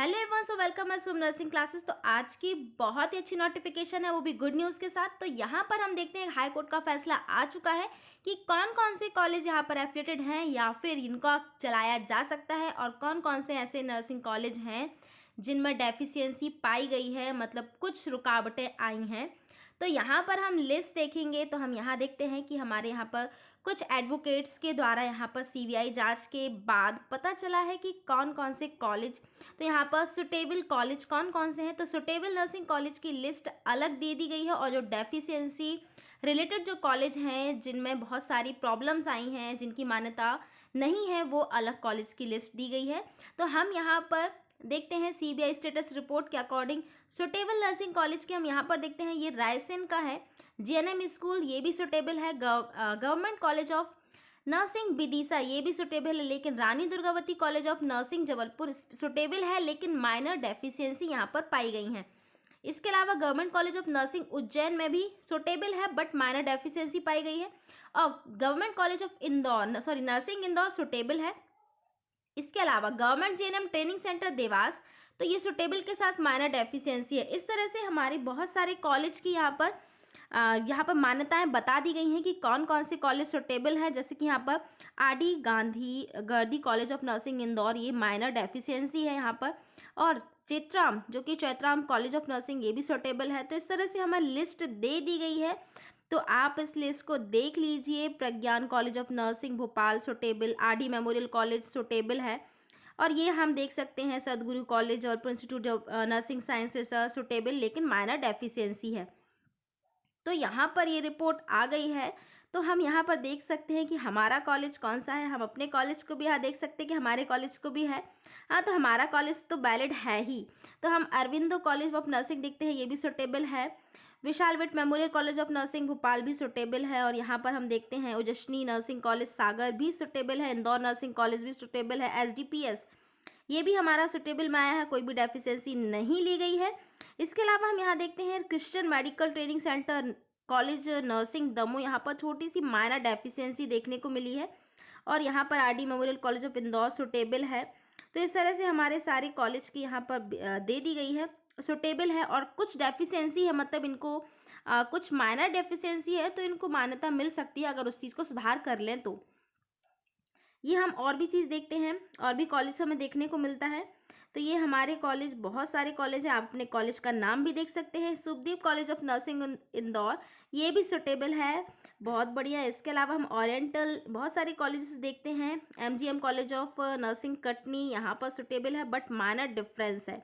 Hello everyone, so welcome असुम nursing classes. तो आज की बहुत ही अच्छी नोटिफिकेशन है, वो भी गुड न्यूज़ के साथ। तो यहाँ पर हम देखते हैं हाई कोर्ट का फैसला आ चुका है कि कौन कौन से कॉलेज यहाँ पर एफिलेटेड हैं या फिर इनका चलाया जा सकता है, और कौन कौन से ऐसे नर्सिंग कॉलेज हैं जिनमें डेफिशिएंसी पाई गई है, मतलब कुछ रुकावटें आई हैं। तो यहाँ पर हम लिस्ट देखेंगे तो हम यहाँ देखते हैं कि हमारे यहाँ पर कुछ एडवोकेट्स के द्वारा यहाँ पर सीबीआई जांच के बाद पता चला है कि कौन कौन से कॉलेज, तो यहाँ पर सुटेबल कॉलेज कौन कौन से हैं। तो सुटेबल नर्सिंग कॉलेज की लिस्ट अलग दे दी गई है, और जो डेफिशिएंसी रिलेटेड जो कॉलेज हैं जिनमें बहुत सारी प्रॉब्लम्स आई हैं, जिनकी मान्यता नहीं है, वो अलग कॉलेज की लिस्ट दी गई है। तो हम यहाँ पर देखते हैं सीबीआई स्टेटस रिपोर्ट के अकॉर्डिंग सुटेबल नर्सिंग कॉलेज के हम यहाँ पर देखते हैं, ये रायसेन का है। जीएनएम स्कूल ये भी सुटेबल है। Government college of nursing Vidisha ये भी सुटेबल है, लेकिन Rani Durgavati college of nursing Jabalpur suitable है, लेकिन माइनर डेफिशिएंसी यहाँ पर पाई गई हैं। इसके अलावा government college of nursing Ujjain में भी सुटेबल है, बट माइनर डेफिशिएंसी पाई गई है। और government college of Indore nursing Indore suitable है। इसके अलावा government GNM training centre Dewas, तो ये सुटेबल के साथ माइनर डेफिशिएंसी है। इस तरह से हमारे बहुत सारे कॉलेज की यहाँ पर मान्यताएं बता दी गई हैं कि कौन कौन से कॉलेज सुटेबल हैं। जैसे कि यहाँ पर आरडी गांधी गर्दी कॉलेज ऑफ नर्सिंग इंदौर, ये माइनर डेफिशिएंसी है यहाँ पर। और चैत्राम जो कि चैत्राम कॉलेज ऑफ नर्सिंग ये भी सुटेबल है। तो इस तरह से हमें लिस्ट दे दी गई है, तो आप इस लिस्ट को देख लीजिए। Pragyan college of nursing Bhopal suitable, RD memorial college suitable है, और ये हम देख सकते हैं सदगुरु कॉलेज और institute of nursing science research suitable, लेकिन माइनर डेफिशिएंसी है। तो यहाँ पर ये रिपोर्ट आ गई है, तो हम यहाँ पर देख सकते हैं कि हमारा कॉलेज कौन सा है। हम अपने कॉलेज को भी यहाँ देख सकते हैं कि हमारे कॉलेज को भी है। हाँ, तो हमारा कॉलेज तो वैलिड है ही। तो हम अरविंदो कॉलेज ऑफ नर्सिंग देखते हैं, ये भी सुटेबल है। विशाल विट memorial college of nursing Bhopal भी सुटेबल है। और यहाँ पर हम देखते हैं ओजस्वी नर्सिंग कॉलेज सागर भी सुटेबल है। इंदौर नर्सिंग कॉलेज भी सुटेबल है। एसडीपीएस ये भी हमारा सुटेबल में आया है, कोई भी डेफिशिएंसी नहीं ली गई है। इसके अलावा हम यहाँ देखते हैं Christian medical training centre college nursing Damoh, यहाँ पर छोटी सी माइनर डेफिशिएंसी देखने को मिली है। और यहाँ पर RD memorial college of Indore suitable है। तो इस तरह से हमारे सारे कॉलेज की यहाँ पर दे दी गई है, सुटेबल है। और कुछ डेफिशिएंसी है, मतलब इनको कुछ माइनर डेफिशिएंसी है, तो इनको मान्यता मिल सकती है अगर उस चीज़ को सुधार कर लें तो। ये हम और भी चीज़ देखते हैं, और भी कॉलेज हमें देखने को मिलता है। तो ये हमारे कॉलेज, बहुत सारे कॉलेज हैं, आप अपने कॉलेज का नाम भी देख सकते हैं। Sukhdeep college of nursing Indore ये भी सुटेबल है, बहुत बढ़िया। इसके अलावा हम ओरिएंटल बहुत सारे कॉलेजेस देखते हैं। MGM college of nursing Katni यहाँ पर सुटेबल है, बट माइनर डिफरेंस है।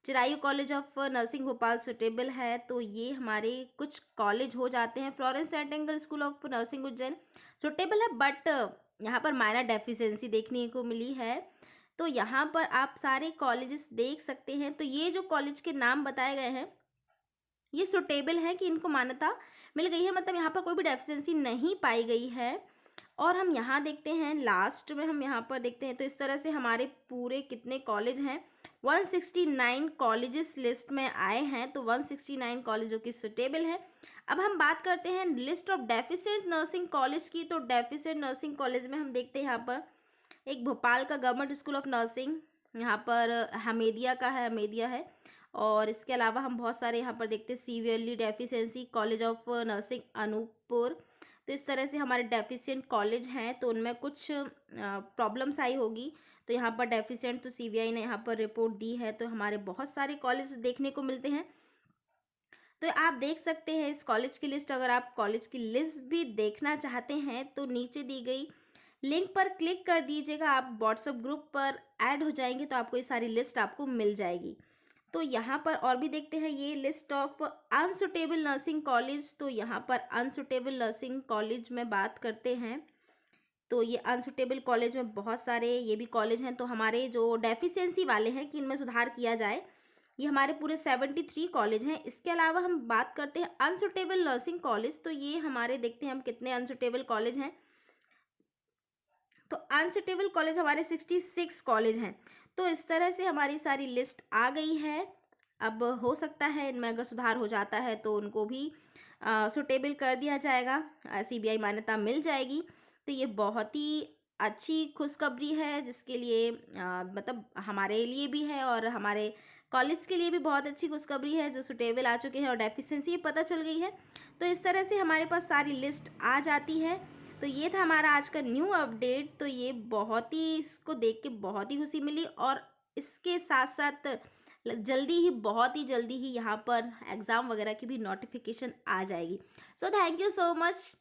Chirayu college of nursing Bhopal suitable है। तो ये हमारे कुछ कॉलेज हो जाते हैं। Florence Nightingale school of nursing Ujjain suitable है, बट यहाँ पर माइनर डेफिशिएंसी देखने को मिली है। तो यहाँ पर आप सारे कॉलेजेस देख सकते हैं। तो ये जो कॉलेज के नाम बताए गए हैं ये सुटेबल हैं कि इनको मान्यता मिल गई है, मतलब यहाँ पर कोई भी डेफिशिएंसी नहीं पाई गई है। और हम यहाँ देखते हैं लास्ट में, हम यहाँ पर देखते हैं, तो इस तरह से हमारे पूरे कितने कॉलेज हैं, 169 कॉलेजेस लिस्ट में आए हैं। तो 169 कॉलेज जो कि सुटेबल हैं। अब हम बात करते हैं list of deficient nursing college की। तो डेफिशिएंट नर्सिंग कॉलेज में हम देखते हैं यहाँ पर एक भोपाल का गवर्नमेंट स्कूल ऑफ नर्सिंग, यहाँ पर हमेदिया का है, हमेदिया है। और इसके अलावा हम बहुत सारे यहाँ पर देखते हैं severely deficiency college of nursing Anuppur. तो इस तरह से हमारे डेफिशिएंट कॉलेज हैं, तो उनमें कुछ प्रॉब्लम्स आई होगी। तो यहाँ पर डेफिशिएंट तो सीबीआई ने यहाँ पर रिपोर्ट दी है। तो हमारे बहुत सारे कॉलेज देखने को मिलते हैं। तो आप देख सकते हैं इस कॉलेज की लिस्ट। अगर आप कॉलेज की लिस्ट भी देखना चाहते हैं तो नीचे दी गई लिंक पर क्लिक कर दीजिएगा, आप व्हाट्सएप ग्रुप पर ऐड हो जाएंगे, तो आपको ये सारी लिस्ट आपको मिल जाएगी। तो यहाँ पर और भी देखते हैं ये list of unsuitable nursing college. तो यहाँ पर अनसुटेबल नर्सिंग कॉलेज में बात करते हैं, तो ये अनसुटेबल कॉलेज में बहुत सारे ये भी कॉलेज हैं। तो हमारे जो डेफिशिएंसी वाले हैं कि इनमें सुधार किया जाए, ये हमारे पूरे 73 कॉलेज हैं। इसके अलावा हम बात करते हैं अनसुटेबल नर्सिंग कॉलेज। तो ये हमारे देखते हैं हम कितने अनसुटेबल कॉलेज हैं। तो अनसुटेबल कॉलेज हमारे 66 कॉलेज हैं। तो इस तरह से हमारी सारी लिस्ट आ गई है। अब हो सकता है इनमें अगर सुधार हो जाता है तो उनको भी सुटेबल कर दिया जाएगा, सीबीआई मान्यता मिल जाएगी। तो ये बहुत ही अच्छी खुशखबरी है, जिसके लिए मतलब हमारे लिए भी है और हमारे कॉलेज के लिए भी बहुत अच्छी खुशखबरी है, जो सुटेबल आ चुके हैं और डेफिशिएंसी पता चल गई है। तो इस तरह से हमारे पास सारी लिस्ट आ जाती है। तो ये था हमारा आज का न्यू अपडेट। तो ये बहुत ही, इसको देख के बहुत ही खुशी मिली, और इसके साथ साथ जल्दी ही, बहुत ही जल्दी ही यहाँ पर एग्ज़ाम वगैरह की भी नोटिफिकेशन आ जाएगी। So thank you so much.